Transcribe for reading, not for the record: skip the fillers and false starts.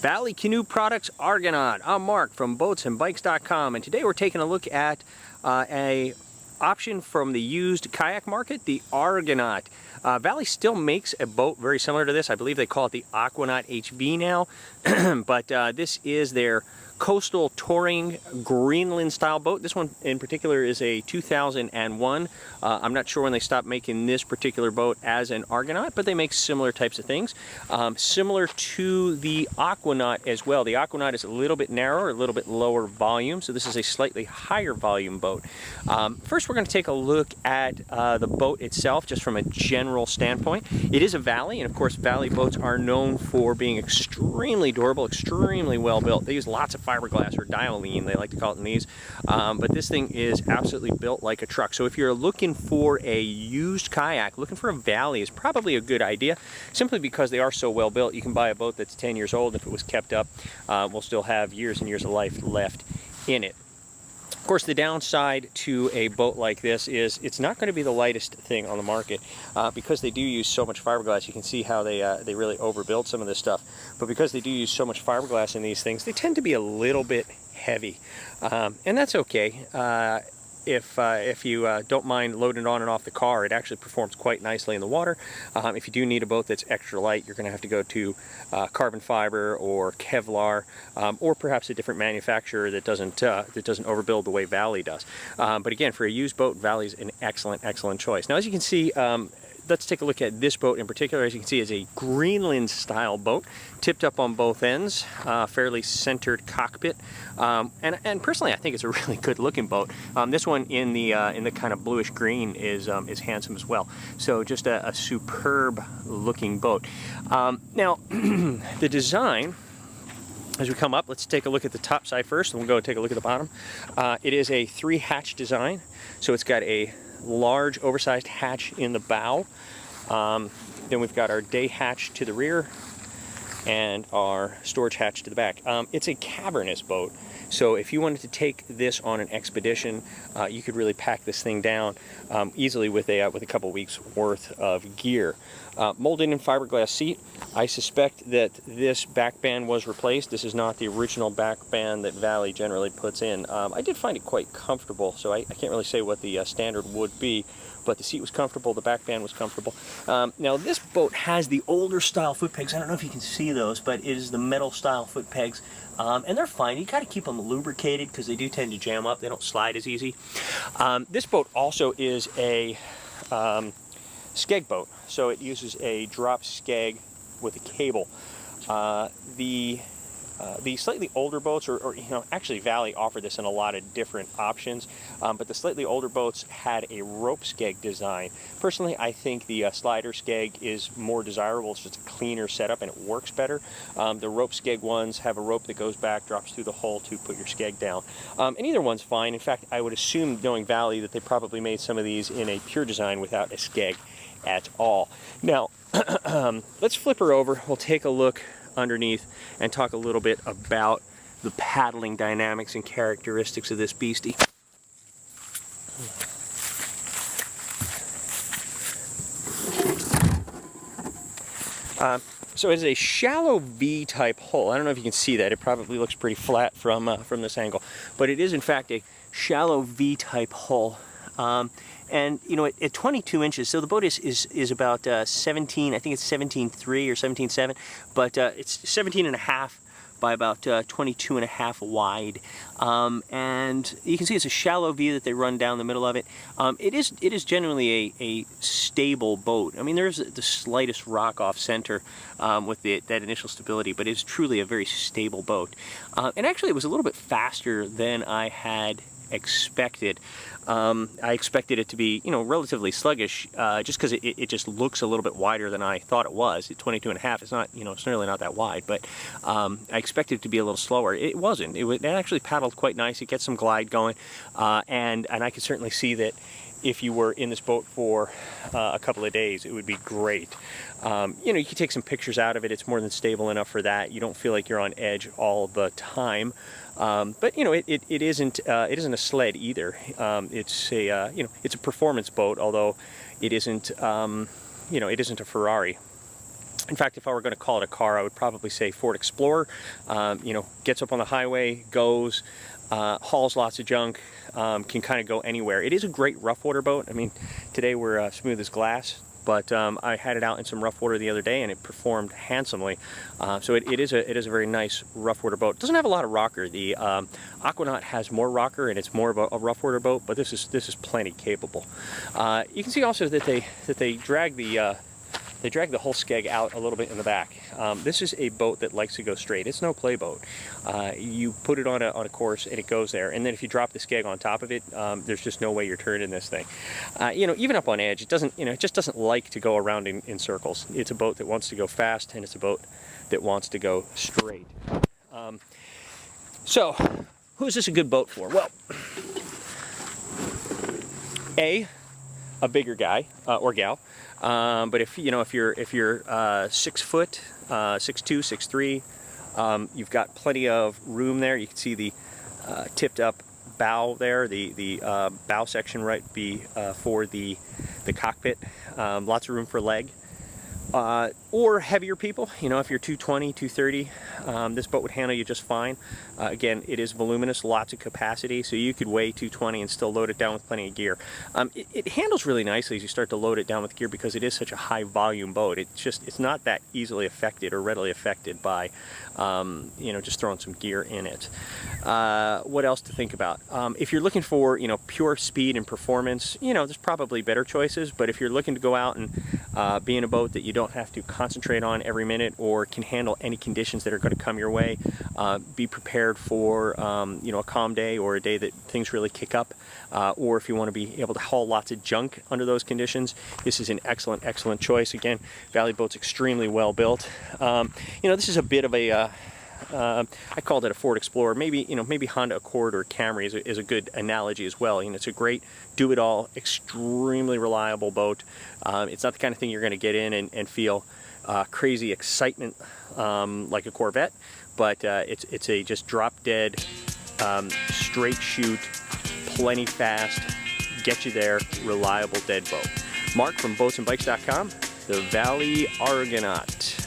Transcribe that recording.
Valley Canoe Products Argonaut. I'm Mark from BOATSnBIKES.com, and today we're taking a look at a option from the used kayak market, the Argonaut. Valley still makes a boat very similar to this. I believe they call it the Aquanaut HV now, but this is their coastal touring Greenland style boat. This one in particular is a 2001. I'm not sure when they stopped making this particular boat as an Argonaut, but they make similar types of things. Similar to the Aquanaut as well. The Aquanaut is a little bit narrower, a little bit lower volume, so this is a slightly higher volume boat. First we're going to take a look at the boat itself, just from a general standpoint. It is a Valley, and of course Valley boats are known for being extremely durable, extremely well built. They use lots of fiberglass, or dialine, they like to call it in these, but this thing is absolutely built like a truck. So if you're looking for a used kayak, looking for a Valley is probably a good idea, simply because they are so well built. You can buy a boat that's 10 years old, and if it was kept up, will still have years and years of life left in it. Of course, the downside to a boat like this is it's not going to be the lightest thing on the market, because they do use so much fiberglass. You can see how they really overbuild some of this stuff, but because they do use so much fiberglass in these things, they tend to be a little bit heavy, and that's okay. If you don't mind loading it on and off the car, it actually performs quite nicely in the water. If you do need a boat that's extra light, you're going to have to go to carbon fiber or Kevlar, or perhaps a different manufacturer that doesn't overbuild the way Valley does. But again, for a used boat, Valley's an excellent choice. Now, as you can see, let's take a look at this boat in particular. As you can see, it's a Greenland style boat, tipped up on both ends, fairly centered cockpit, and personally I think it's a really good looking boat. This one in the kind of bluish green is handsome as well. So just a superb looking boat. Now the design, as we come up, let's take a look at the top side first, and we'll go and take a look at the bottom. It is a 3-hatch design, so it's got a large oversized hatch in the bow. Then we've got our day hatch to the rear and our storage hatch to the back. It's a cavernous boat, so if you wanted to take this on an expedition, you could really pack this thing down easily with a couple weeks worth of gear. Molded in fiberglass seat. I suspect that this back band was replaced. This is not the original back band that Valley generally puts in. I did find it quite comfortable, so I can't really say what the standard would be, but the seat was comfortable, the back band was comfortable. Now this boat has the older style foot pegs. I don't know if you can see those, but it is the metal style foot pegs, and they're fine. You gotta keep them lubricated because they do tend to jam up. They don't slide as easy. This boat also is a skeg boat, so it uses a drop skeg with a cable. The slightly older boats, or actually Valley offered this in a lot of different options, but the slightly older boats had a rope skeg design. Personally, I think the slider skeg is more desirable. It's just a cleaner setup and it works better. The rope skeg ones have a rope that goes back, drops through the hole to put your skeg down. And either one's fine. In fact, I would assume, knowing Valley, that they probably made some of these in a pure design without a skeg at all. Now, let's flip her over. We'll take a look underneath and talk a little bit about the paddling dynamics and characteristics of this beastie. So it's a shallow V-type hull. I don't know if you can see that. It probably looks pretty flat from this angle, but it is in fact a shallow V-type hull. And at 22 inches, so the boat is about 17, I think it's 17.3 or 17.7, but it's 17.5 by about 22.5 wide. And you can see it's a shallow V that they run down the middle of it. It is generally a stable boat. I mean, there's the slightest rock off center with that initial stability, but it's truly a very stable boat. And actually it was a little bit faster than I had expected. I expected it to be, relatively sluggish, just because it just looks a little bit wider than I thought it was. At 22.5, it's not, it's really not that wide, but I expected it to be a little slower. It wasn't. It actually paddled quite nice. It gets some glide going, and I could certainly see that if you were in this boat for a couple of days, it would be great. You can take some pictures out of it. It's more than stable enough for that. You don't feel like you're on edge all the time. But it isn't a sled either. It's a performance boat, although it isn't a Ferrari. In fact, if I were going to call it a car, I would probably say Ford Explorer. You know, gets up on the highway, goes, hauls lots of junk, can kind of go anywhere. It is a great rough water boat. I mean, today we're smooth as glass, but I had it out in some rough water the other day and it performed handsomely. So it is a very nice rough water boat. It doesn't have a lot of rocker. The Argonaut has more rocker and it's more of a rough water boat, but this is plenty capable. You can see also that they drag the whole skeg out a little bit in the back. This is a boat that likes to go straight. It's no play boat. You put it on a course and it goes there, and then if you drop the skeg on top of it, there's just no way you're turning this thing. You know, even up on edge, it doesn't, you know, it just doesn't like to go around in circles. It's a boat that wants to go fast, and it's a boat that wants to go straight. So, who is this a good boat for? Well, a bigger guy or gal. But if you're 6 foot, 6'2", 6'3", you've got plenty of room there. You can see the tipped up bow there, the bow section right for the cockpit. Lots of room for leg. Or heavier people, you know, if you're 220, 230, this boat would handle you just fine. Again, it is voluminous, lots of capacity, so you could weigh 220 and still load it down with plenty of gear. It handles really nicely as you start to load it down with gear because it is such a high volume boat. It's not that easily affected or readily affected by, you know, just throwing some gear in it. What else to think about? If you're looking for, you know, pure speed and performance, you know, there's probably better choices, but if you're looking to go out and be in a boat that you don't have to concentrate on every minute or can handle any conditions that are going to come your way, be prepared for you know, a calm day or a day that things really kick up, or if you want to be able to haul lots of junk under those conditions, this is an excellent choice. Again, Valley boat's extremely well built. You know, this is a bit of a I called it a Ford Explorer. Maybe, you know, maybe Honda Accord or Camry is a good analogy as well. You know, it's a great do-it-all, extremely reliable boat. It's not the kind of thing you're going to get in and feel crazy excitement like a Corvette, but it's a just drop-dead, straight shoot, plenty fast, get you there, reliable dead boat. Mark from BOATSnBIKES.com, the Valley Argonaut.